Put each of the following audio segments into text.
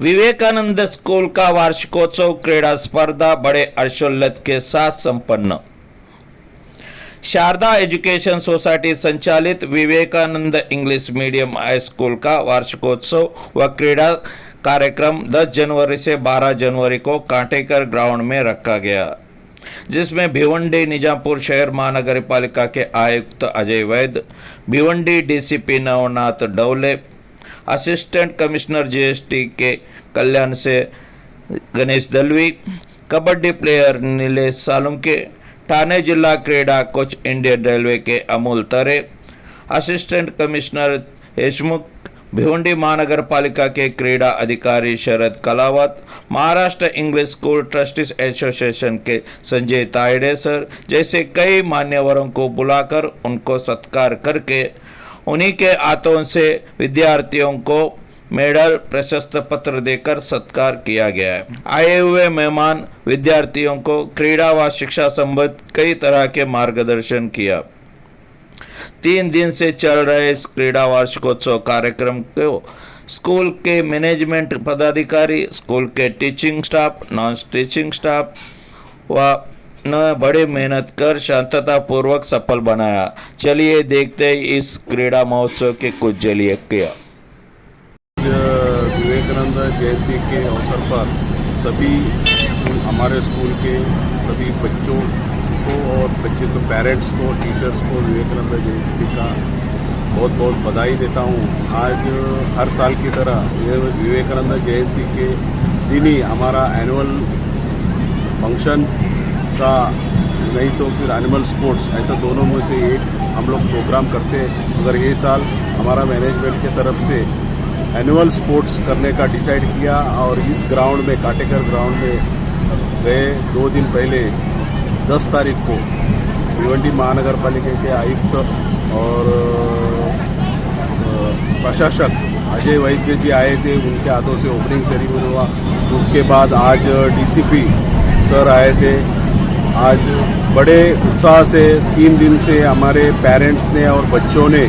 Vivekananda school का वार्षिकोत्सव क्रीड़ा स्पर्धा बड़े हर्षोल्लास के साथ संपन्न। शारदा एजुकेशन सोसाइटी संचालित विवेकानंद इंग्लिश मीडियम हाई स्कूल का वार्षिकोत्सव व क्रीड़ा कार्यक्रम 10 जनवरी से 12 जनवरी को कांटेकर ग्राउंड में रखा गया, जिसमें भिवंडी निजामपुर शहर महानगर पालिका के आयुक्त Ajay Vaidya, Bhiwandi DCP Navnath Davle, assistant commissioner GST के कल्याण से गणेश दलवी, कबड्डी प्लेयर नीलेश सालुंके, ठाणे जिला क्रीड़ा कोच इंडियन रेलवे के अमूल तरे, असिस्टेंट कमिश्नर देशमुख, भिवंडी महानगर पालिका के क्रीड़ा अधिकारी Sharad Kalawat, Maharashtra English school trustees association के संजय तायडे सर जैसे कई मान्यवरों को बुलाकर उनको सत्कार करके उन्हीं के हाथों से विद्यार्थियों को मेडल प्रशस्ति पत्र देकर सत्कार किया गया है। आए हुए मेहमान विद्यार्थियों को क्रीड़ा व शिक्षा संबंधित कई तरह के मार्गदर्शन किया। 3 दिन से चल रहे इस क्रीड़ा वार्षिकोत्सव कार्यक्रम को स्कूल के मैनेजमेंट पदाधिकारी, स्कूल के teaching staff, non teaching staff व ने बड़ी मेहनत कर शांतता पूर्वक सफल बनाया। चलिए देखते हैं इस क्रीड़ा महोत्सव के कुछ झलक किया। विवेकानंद जयंती के अवसर पर सभी हमारे स्कूल के सभी बच्चों को और बच्चे के पेरेंट्स को, टीचर्स को विवेकानंद जयंती का बहुत बहुत बधाई देता हूँ। आज हर साल की तरह ये विवेकानंद जयंती के दिन ही हमारा एनुअल फंक्शन का नहीं तो फिर एनिमल स्पोर्ट्स, ऐसा दोनों में से एक हम लोग प्रोग्राम करते हैं। मगर ये साल हमारा मैनेजमेंट की तरफ से एनुअल स्पोर्ट्स करने का डिसाइड किया और इस ग्राउंड में, काटेकर ग्राउंड में गए 2 दिन पहले 10 तारीख को भिवंडी महानगर पालिका के आयुक्त और प्रशासक अजय वैद्य जी आए थे, उनके हाथों से ओपनिंग सेरेमनी हुआ। उसके बाद आज डीसीपी सर आए थे। आज बड़े उत्साह से 3 दिन से हमारे पेरेंट्स ने और बच्चों ने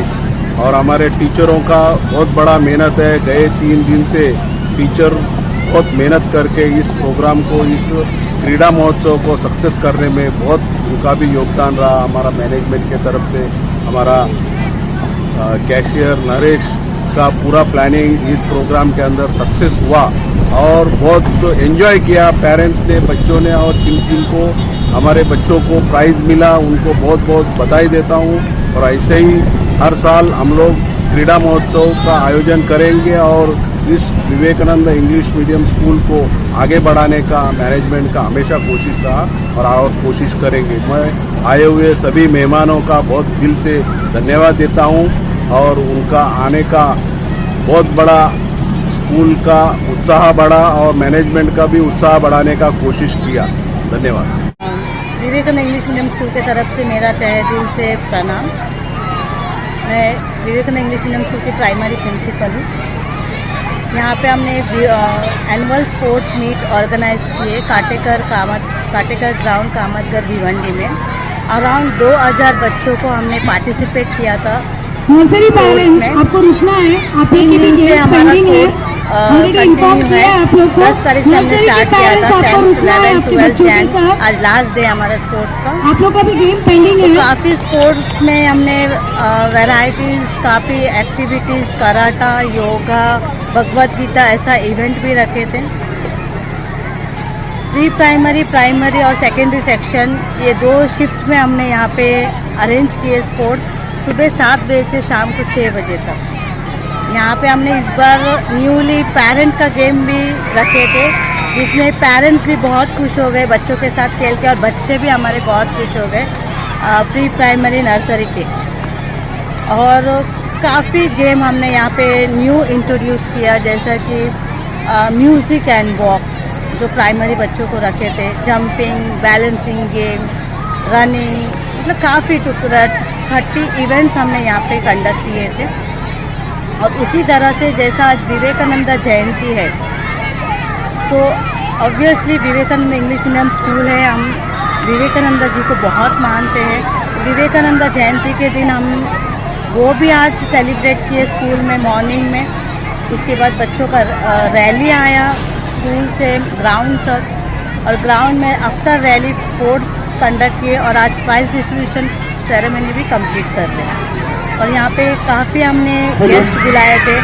और हमारे टीचरों का बहुत बड़ा मेहनत है। गए 3 दिन से टीचर बहुत मेहनत करके इस प्रोग्राम को, इस क्रीड़ा महोत्सव को सक्सेस करने में बहुत उनका भी योगदान रहा। हमारा मैनेजमेंट के तरफ से हमारा कैशियर नरेश का पूरा प्लानिंग इस प्रोग्राम के अंदर सक्सेस हुआ और बहुत एंजॉय किया पेरेंट्स ने, बच्चों ने। और जिन को हमारे बच्चों को प्राइज़ मिला उनको बहुत बहुत बधाई देता हूँ। और ऐसे ही हर साल हम लोग क्रीड़ा महोत्सव का आयोजन करेंगे और इस विवेकानंद इंग्लिश मीडियम स्कूल को आगे बढ़ाने का मैनेजमेंट का हमेशा कोशिश रहा और कोशिश करेंगे। मैं आए हुए सभी मेहमानों का बहुत दिल से धन्यवाद देता हूँ और उनका आने का बहुत बड़ा स्कूल का उत्साह बढ़ा और मैनेजमेंट का भी उत्साह बढ़ाने का कोशिश किया। धन्यवाद। विवेकानंद इंग्लिश मीडियम स्कूल की तरफ से मेरा तहे दिल से प्रणाम। मैं विवेकानंद इंग्लिश मीडियम स्कूल की प्राइमरी प्रिंसिपल हूँ। यहाँ पे हमने एनुअल स्पोर्ट्स मीट ऑर्गेनाइज किए काटेकर ग्राउंड कामतगर भिवंडी में। अराउंड 2000 बच्चों को हमने पार्टिसिपेट किया था। आपको रुकना है, आप 3 दिन से हमारा स्पोर्ट्स कंटिन्यू है। 10 तारीख से हमने स्टार्ट किया था। 10th, 11th, 12th जैन आज लास्ट डे हमारा स्पोर्ट्स का। आप लोग का भी गेम पेंडिंग है। काफ़ी स्पोर्ट्स में हमने वैरायटीज़, काफ़ी एक्टिविटीज़, कराटा, योगा, भगवत गीता ऐसा इवेंट भी रखे थे। प्री प्राइमरी, प्राइमरी और सेकेंडरी सेक्शन ये 2 शिफ्ट में हमने यहाँ पे अरेंज किए स्पोर्ट्स। सुबह 7 बजे से शाम को 6 बजे तक। यहाँ पे हमने इस बार न्यूली पेरेंट का गेम भी रखे थे, जिसमें पेरेंट्स भी बहुत खुश हो गए बच्चों के साथ खेल के और बच्चे भी हमारे बहुत खुश हो गए प्री प्राइमरी नर्सरी के। और काफ़ी गेम हमने यहाँ पे न्यू इंट्रोड्यूस किया, जैसा कि म्यूज़िक एंड वॉक जो प्राइमरी बच्चों को रखे थे, जंपिंग, बैलेंसिंग गेम, रनिंग, मतलब काफ़ी 30 इवेंट्स हमने यहाँ पे कंडक्ट किए थे। और उसी तरह से जैसा आज विवेकानंद जयंती है तो obviously Vivekananda English medium school है, हम विवेकानंद जी को बहुत मानते हैं। विवेकानंद जयंती के दिन हम वो भी आज सेलिब्रेट किए स्कूल में मॉर्निंग में। उसके बाद बच्चों का रैली आया स्कूल से ग्राउंड तक, और ग्राउंड में आफ्टर रैली स्पोर्ट्स कंडक्ट किए, और आज प्राइज डिस्ट्रीब्यूशन सेरेमनी भी कंप्लीट कर रहे। और यहाँ पे काफ़ी हमने गेस्ट बुलाए थे,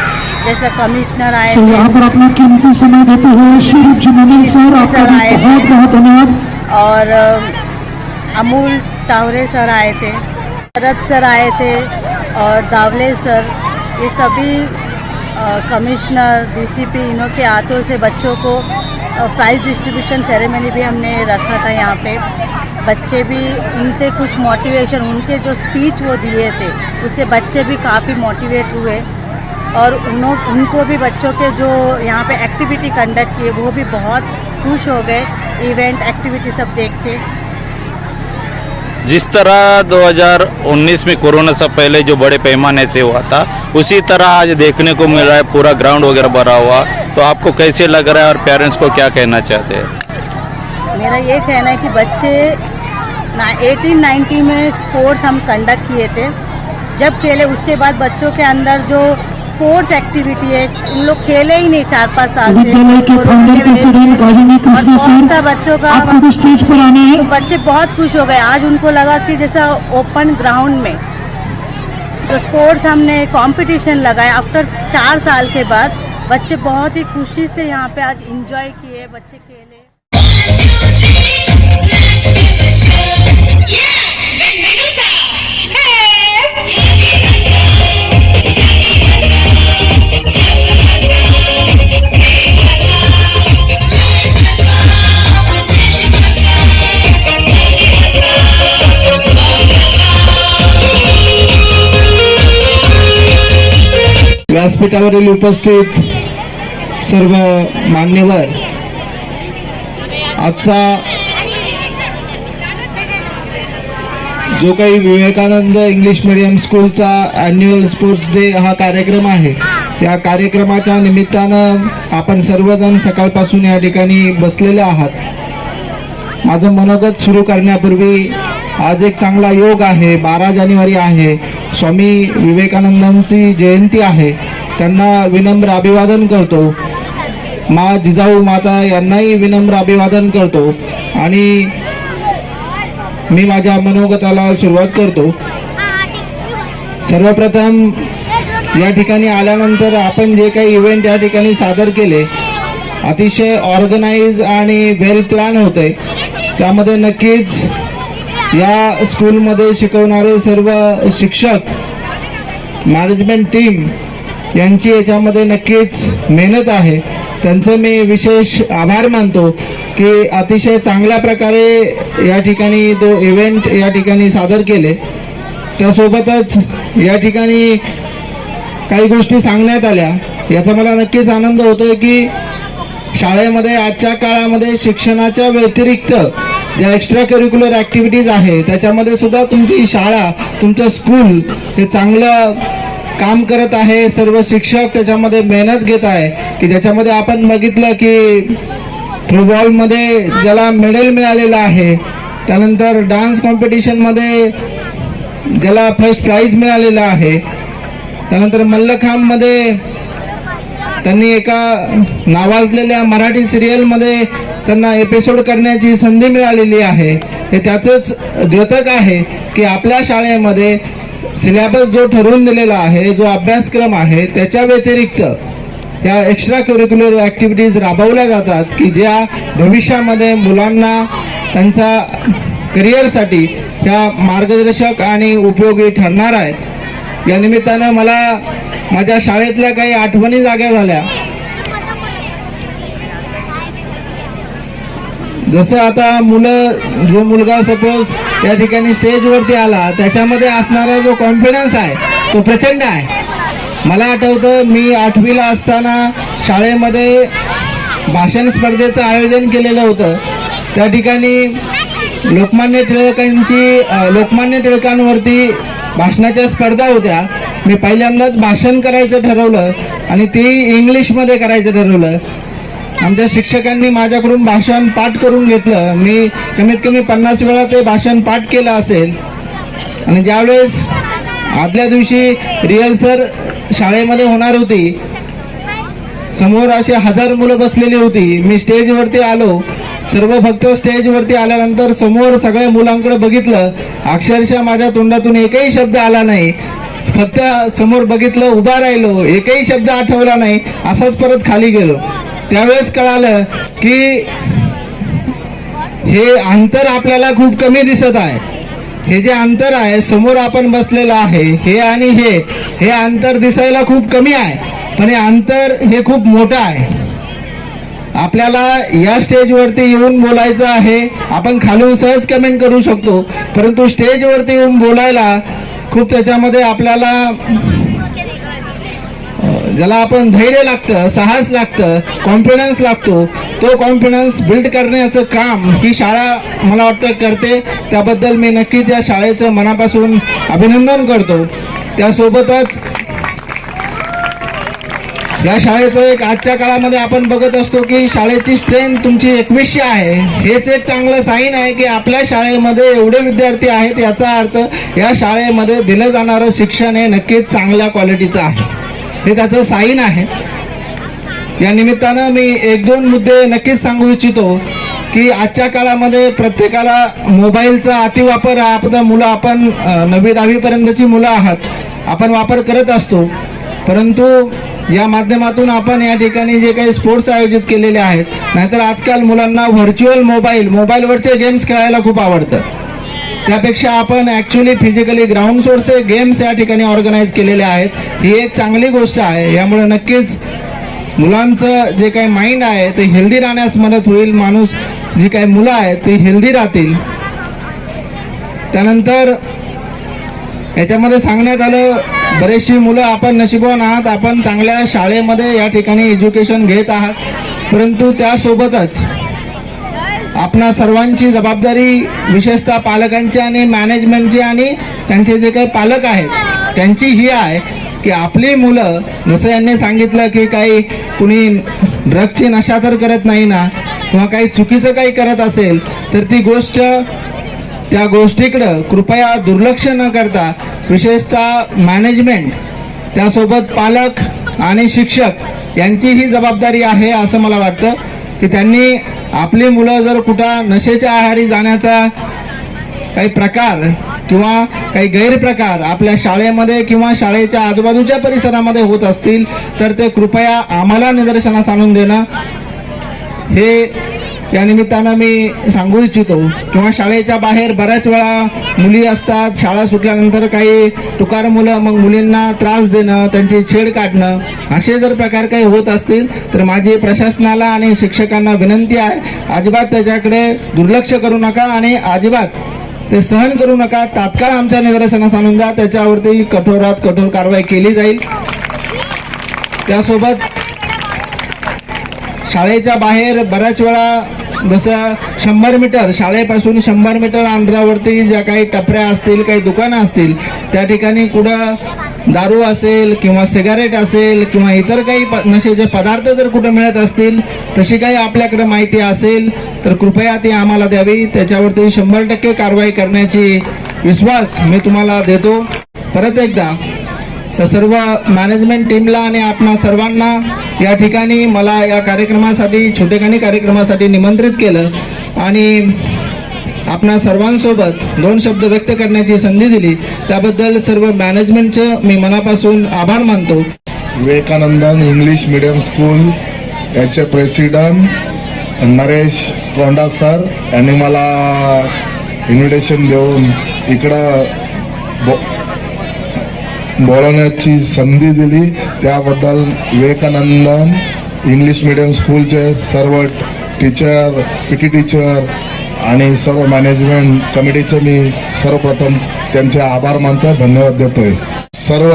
जैसे कमिश्नर आए तो थे, यहाँ पर अपना कीमती समय देते हुए श्री जुमनी सर आपका आए थे। बहुत बहुत धन्यवाद। और अमूल टावरे सर आए थे, शरद सर आए थे, और दावले सर, ये सभी कमिश्नर डीसीपी इन्हों के हाथों से बच्चों को प्राइज डिस्ट्रीब्यूशन सेरेमनी भी हमने रखा था यहाँ पे। बच्चे भी उनसे कुछ मोटिवेशन, उनके जो स्पीच वो दिए थे उससे बच्चे भी काफ़ी मोटिवेट हुए, और उनको भी बच्चों के जो यहाँ पे एक्टिविटी कंडक्ट किए वो भी बहुत खुश हो गए, इवेंट एक्टिविटी सब देख के। जिस तरह 2019 में कोरोना से पहले जो बड़े पैमाने से हुआ था, उसी तरह आज देखने को मिल रहा है, पूरा ग्राउंड वगैरह भरा हुआ। तो आपको कैसे लग रहा है और पेरेंट्स को क्या कहना चाहते हैं? मेरा ये कहना है कि बच्चे 1890 में स्पोर्ट्स हम कंडक्ट किए थे, जब खेले उसके बाद बच्चों के अंदर जो स्पोर्ट्स एक्टिविटी है, उन लोग खेले ही नहीं 4-5 साल से। विद्यालय के founder president Ragini Krishna sir, बच्चों का आपको भी स्टेज पर आना है। तो बच्चे बहुत खुश हो गए। आज उनको लगा कि जैसा ओपन ग्राउंड में जो स्पोर्ट्स हमने कंपटीशन लगाया आफ्टर 4 साल के बाद, बच्चे बहुत ही खुशी से यहाँ पे आज एंजॉय किए, बच्चे खेले। व्यासपीठावरील उपस्थित सर्व मान्यवर, आजचा जो काही विवेकानंद इंग्लिश मीडियम स्कूलचा ॲन्युअल स्पोर्ट्स डे हा कार्यक्रम आहे, या कार्यक्रमाच्या निमित्तानं आपण सर्वजण सकाळपासून या ठिकाणी बसलेले आहात। माझं मनोगत सुरू करण्यापूर्वी आज एक चांगला योग आहे, 12 जानेवारी आहे, स्वामी विवेकानंदांची जयंती आहे, त्यांना विनम्र अभिवादन करतो। माँ जिजाऊ माता यांनाही विनम्र अभिवादन करतो आणि मी माझ्या मनोगताला सुरुवात करतो। सर्वप्रथम या ठिकाणी आल्यानंतर आपण जे काही इव्हेंट या ठिकाणी सादर केले, अतिशय ऑर्गनाइज आणि वेल प्लॅन होते। त्यामध्ये नक्कीच या स्कूलमध्ये शिकवणारे सर्व शिक्षक, मॅनेजमेंट टीम यांची याच्यामध्ये नक्कीच मेहनत आहे। त्यांचं मी विशेष आभार मानतो की अतिशय चांगल्या प्रकारे या ठिकाणी तो इव्हेंट या ठिकाणी सादर केले। त्यासोबतच या ठिकाणी काही गोष्टी सांगण्यात आल्या, याचा मला नक्कीच आनंद होतोय की शाळेमध्ये आजच्या काळामध्ये शिक्षणाच्या व्यतिरिक्त ज्या एक्स्ट्रा करिक्युलर ॲक्टिव्हिटीज आहे त्याच्यामध्ये सुद्धा तुमची शाळा, तुमचं स्कूल हे चांगलं काम करत आहे। सर्व शिक्षक त्याच्यामध्ये मेहनत घेत आहे की ज्याच्यामध्ये आपण बघितलं की थ्रोबॉलमध्ये ज्याला मेडल मिळालेलं आहे, त्यानंतर डान्स कॉम्पिटिशनमध्ये ज्याला फर्स्ट प्राइज मिळालेलं आहे, त्यानंतर मल्लखांबमध्ये त्यांनी एका नावाजलेल्या मराठी सिरियलमध्ये त्यांना एपिसोड करण्याची संधी मिळालेली आहे। हे त्याचंच द्योतक आहे की आपल्या शाळेमध्ये सिलेबस जो ठरवून दिलेला आहे, जो अभ्यासक्रम आहे, त्याच्या व्यतिरिक्त या एक्स्ट्रा करिक्युलर ॲक्टिव्हिटीज राबवल्या जातात की ज्या भविष्यामध्ये मुलांना त्यांच्या करिअरसाठी ह्या मार्गदर्शक आणि उपयोगी ठरणार आहेत। या निमित्तानं मला माझ्या शाळेतल्या काही आठवणी जाग्या झाल्या। जसं आता जो मुलगा सपोज या ठिकाणी स्टेजवरती आला, त्याच्यामध्ये असणारा जो कॉन्फिडन्स आहे तो प्रचंड आहे। मला आठवतं मी 8वीला असताना शाळेमध्ये भाषण स्पर्धेचं आयोजन केलेलं होतं। त्या ठिकाणी लोकमान्य टिळकांवरती भाषणाच्या स्पर्धा होत्या। मी पहिल्यांदाच भाषण करायचं ठरवलं आणि ते इंग्लिशमध्ये करायचं ठरवलं। आमच्या शिक्षकांनी माझ्याकडून भाषण पाठ करून घेतलं। मी कमीत कमी 50 वेळा ते भाषण पाठ केलं असेल। आणि ज्यावेळेस आदल्या दिवशी रिहर्सल शाळेमध्ये होणार होती, समोर असे 1000 मुलं बसलेली होती. मी स्टेजवरती आलो. सर्व भक्त स्टेजवरती आल्यानंतर समोर सगळ्या मुलांकडे बघितलं. अक्षरशः माझ्या तोंडातून एकही शब्द आला नाही. फक्त समोर बघितलं, उभा राहिलो, एकही शब्द आठवला नाही, असाच परत खाली गेलो. त्यावेळेस कळालं की हे अंतर आपल्याला खूप कमी दिसत आहे. हे जे अंतर आहे, समोर आपण बसलेलं आहे, हे आणि हे अंतर दिसायला खूप कमी आहे, पण हे अंतर हे खूप मोठं आहे. आपल्याला या स्टेजवरती येऊन बोलायचं आहे. आपण खालून सहज कमेंट करू शकतो, परंतु स्टेजवरती येऊन बोलायला खूप त्याच्यामध्ये आपल्याला ज्याला आपण धैर्य लागतं, साहस लागतं, कॉन्फिडन्स लागतो. तो कॉन्फिडन्स बिल्ड करण्याचं काम ही शाळा मला वाटतं करते. त्याबद्दल मी नक्कीच या शाळेचं मनापासून अभिनंदन करतो. त्यासोबतच या शाळेचं एक आजच्या काळामध्ये आपण बघत असतो की शाळेची स्ट्रेंथ तुमची 2100 आहे. हेच एक चांगलं साईन आहे की आपल्या शाळेमध्ये एवढे विद्यार्थी आहेत. याचा अर्थ या शाळेमध्ये दिलं जाणारं शिक्षण हे नक्कीच चांगल्या क्वालिटीचं आहे. हे त्याचं साईन आहे. या निमित्तानं मी 1-2 मुद्दे नक्कीच सांगू इच्छितो की आजच्या काळामध्ये प्रत्येकाला मोबाईलचा अतिवापर हा आपला मुलं, आपण 9वी-10वी पर्यंतची मुलं आहात, आपण वापर करत असतो. परंतु या माध्यमातून आपण या ठिकाणी जे काही स्पोर्ट्स आयोजित केलेले आहेत, नाहीतर आजकाल मुलांना व्हर्च्युअल मोबाईलवरचे गेम्स खेळायला खूप आवडतं. त्यापेक्षा आपण ॲक्च्युली फिजिकली ग्राउंड सोर्सचे गेम्स या ठिकाणी ऑर्गनाईज केलेले आहेत. ही एक चांगली गोष्ट आहे. यामुळे नक्कीच मुलांचं जे काही माइंड आहे ते हेल्दी राहण्यास मदत होईल. माणूस जी काही मुलं आहेत ती हेल्दी राहतील. त्यानंतर याच्यामध्ये सांगण्यात आलं, बरेचशी मुलं आपण नशिबवान आहात, आपण चांगल्या शाळेमध्ये या ठिकाणी एज्युकेशन घेत आहात. परंतु त्यासोबतच आपणा सर्वांची जबाबदारी, विशेषतः पालकांची आणि मॅनेजमेंटची आणि त्यांचे जे काही पालक आहेत त्यांची ही आहे की आपली मुलं, जसं यांनी सांगितलं की काही कुणी ड्रगची नशा तर करत नाही ना, किंवा काही चुकीचं काही करत असेल तर ती गोष्ट, त्या गोष्टीकडं कृपया दुर्लक्ष न करता विशेषतः मॅनेजमेंट, त्यासोबत पालक आणि शिक्षक यांची ही जबाबदारी आहे असं मला वाटतं की त्यांनी आपली मुलं जर कुठं नशेच्या आहारी जाण्याचा काही प्रकार किंवा काही गैरप्रकार आपल्या शाळेमध्ये किंवा शाळेच्या आजूबाजूच्या परिसरामध्ये होत असतील तर ते कृपया आम्हाला निदर्शनास आणून देणं हे या निमित्तानं मी सांगू इच्छितो. किंवा शाळेच्या बाहेर बऱ्याच वेळा मुली असतात, शाळा सुटल्यानंतर काही टुकार मुलं मग मुलींना त्रास देणं, त्यांची छेड काढणं, असे जर प्रकार काही होत असतील तर माझी प्रशासनाला आणि शिक्षकांना विनंती आहे, अजिबात त्याच्याकडे दुर्लक्ष करू नका आणि अजिबात ते सहन करू नका. तात्काळ आमच्या निदर्शनास आणून द्या. त्याच्यावरती कठोरात कठोर कारवाई केली जाईल. त्यासोबत शाळेच्या बाहेर बऱ्याच वेळा जसं 100 मीटर, शाळेपासून 100 मीटर अंतरावरती ज्या काही टपऱ्या असतील, काही दुकानं असतील, त्या ठिकाणी कुठं दारू असेल किंवा सिगारेट असेल किंवा इतर काही नशेचे पदार्थ जर कुठं मिळत असतील, तशी काही आपल्याकडे माहिती असेल तर कृपया ती आम्हाला द्यावी. त्याच्यावरती 100% कारवाई करण्याची विश्वास मी तुम्हाला देतो. परत एकदा तर सर्व मॅनेजमेंट टीमला आणि आपणा सर्वांना या ठिकाणी मला या कार्यक्रमासाठी, छोटेखानी कार्यक्रमासाठी निमंत्रित केलं आणि आपणा सर्वांसोबत 2 शब्द व्यक्त करण्याची संधी दिली, त्याबद्दल सर्व मॅनेजमेंटचं मी मनापासून आभार मानतो. विवेकानंद इंग्लिश मीडियम स्कूल याचे प्रेसिडेंट नरेश कोंडा सर यांनी मला इन्व्हिटेशन देऊन इकडं बोलवण्याची संधी दिली, त्याबद्दल विवेकानंद इंग्लिश मीडियम स्कूलचे सर्व टीचर, पीटी टीचर आणि सर्व मॅनेजमेंट कमिटीचे मी सर्वप्रथम त्यांचे आभार मानतो, धन्यवाद देतोय. सर्व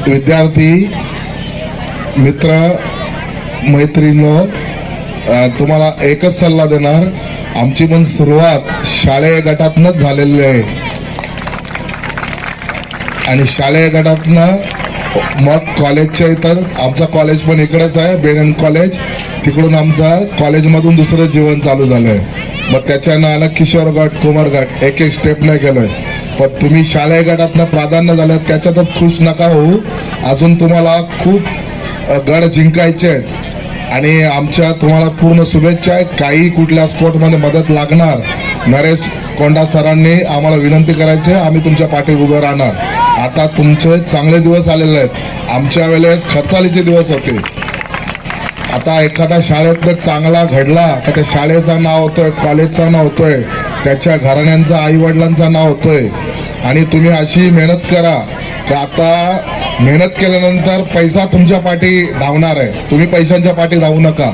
विद्यार्थी मित्र मैत्रिणींनो, तुम्हाला एकच सल्ला देणार, आमची पण सुरुवात शालेय गटातनच झालेली आहे आणि शालेय गटातनं मग कॉलेजच्या इतर, आमचं कॉलेज पण इकडेच आहे, बेनन कॉलेज, तिकडून आमचं कॉलेजमधून दुसरं जीवन चालू झालंय. मग त्याच्यानं आलं किशोर गट, कुमार गट, एक स्टेप नाही गेलोय. पण तुम्ही शालेय गटातनं प्राधान्य झालं त्याच्यातच खुश नका होऊ. अजून तुम्हाला खूप गड जिंकायचे आहेत आणि आमच्या तुम्हाला पूर्ण शुभेच्छा आहेत. काही कुठल्या स्पोर्टमध्ये मदत लागणार, नरेश कोंडा सरांनी आम्हाला विनंती करायची, आम्ही तुमच्या पाठी उभं राहणार. आता तुमचे चांगले दिवस आलेले आहेत. आमच्या वेळेस खर्चालीचे दिवस होते. आता एखादा शाळेतनं चांगला घडला का त्या शाळेचं नाव होतोय, कॉलेजचं नाव होतोय, त्याच्या घराण्यांचं आई वडिलांचं नाव होतोय. आणि तुम्ही अशी मेहनत करा की आता मेहनत केल्यानंतर पैसा तुमच्या पाठी धावणार आहे. तुम्ही पैशांच्या पाठी धावू नका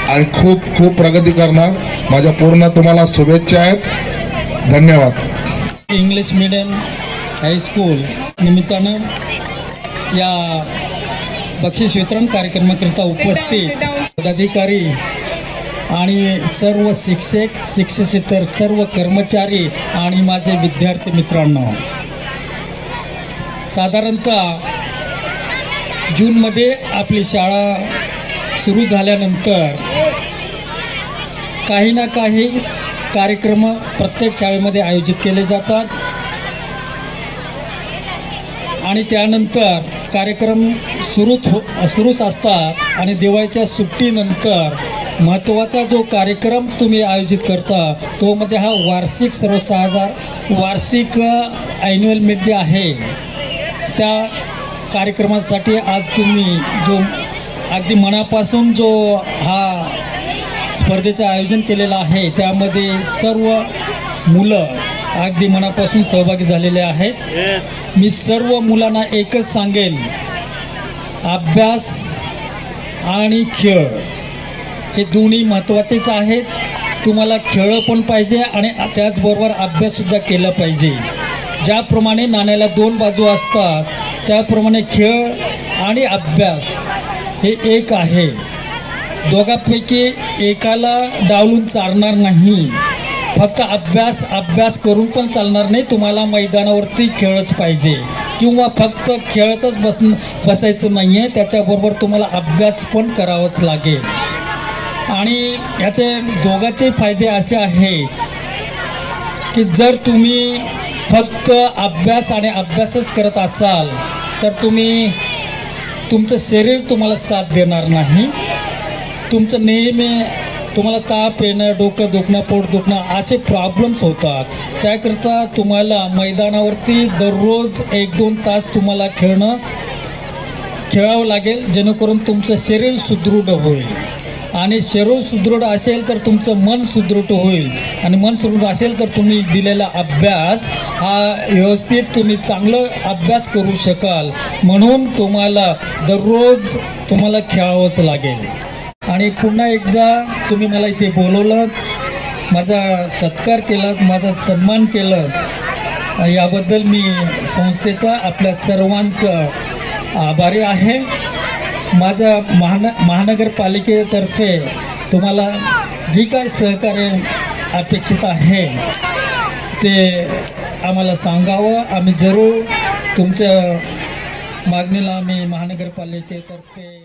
आणि खूप खूप प्रगती करणार. माझ्या पूर्ण तुम्हाला शुभेच्छा आहेत. धन्यवाद. इंग्लिश मीडियम हायस्कूल निमित्तानं या बक्षीस वितरण कार्यक्रमाकरिता उपस्थित पदाधिकारी आणि सर्व शिक्षक, शिक्षकेतर सर्व कर्मचारी आणि माझे विद्यार्थी मित्रांनो, साधारणतः जूनमध्ये आपली शाळा सुरू झाल्यानंतर काही ना काही कार्यक्रम प्रत्येक शाळेमध्ये आयोजित केले जातात आणि त्यानंतर कार्यक्रम सुरूच असतात. आणि दिवाळीच्या सुट्टीनंतर महत्त्वाचा जो कार्यक्रम तुम्ही आयोजित करता तो म्हणजे हा वार्षिक ॲन्युअल मीट जे आहे, त्या कार्यक्रमासाठी आज तुम्ही जो अगदी मनापासून जो हा स्पर्धेचं आयोजन केलेलं आहे त्यामध्ये सर्व मुलं अगदी मनापासून सहभागी झालेले आहेत. मी सर्व मुलांना एकच सांगेन, अभ्यास आणि खेळ हे दोन्ही महत्त्वाचेच आहेत. तुम्हाला खेळ पण पाहिजे आणि त्याचबरोबर अभ्याससुद्धा केला पाहिजे. ज्याप्रमाणे नाण्याला दोन बाजू असतात त्याप्रमाणे खेळ आणि अभ्यास हे एक आहे. दोघांपैकी एकाला डावलून चालणार नाही. फक्त अभ्यास करून पण चालणार नाही. तुम्हाला मैदानावरती खेळच पाहिजे किंवा फक्त खेळतच बसायचं नाही आहे, त्याच्याबरोबर तुम्हाला अभ्यास पण करावाच लागेल. आणि याचे दोघांचे फायदे असे आहे की जर तुम्ही फक्त अभ्यास आणि अभ्यासच करत असाल तर तुमचं शरीर तुम्हाला साथ देणार नाही. तुमचं नेहमी तुम्हाला ताप येणं, डोकं दुखणं, पोट दुखणं असे प्रॉब्लेम्स होतात. त्याकरता तुम्हाला मैदानावरती दररोज 1-2 तास तुम्हाला खेळावं लागेल, जेणेकरून तुमचं शरीर सुदृढ होईल. आणि शरीर सुदृढ असेल तर तुमचं मन सुदृढ होईल आणि मन सुदृढ असेल तर तुम्ही दिलेला अभ्यास हा व्यवस्थित तुम्ही चांगलं अभ्यास करू शकाल. म्हणून तुम्हाला दररोज खेळावंच लागेल. आणि पुन्हा एकदा तुम्ही मला इथे बोलवलं, माझा सत्कार केला, माझा सन्मान केलं, याबद्दल मी संस्थेचा आपल्या सर्वांचं आभारी आहे. माझ्या महानगरपालिकेतर्फे तुम्हाला जी काय सहकार्य अपेक्षित आहे ते आम्हाला सांगावं. आम्ही जरूर तुमच्या मागणीला आम्ही महानगरपालिकेतर्फे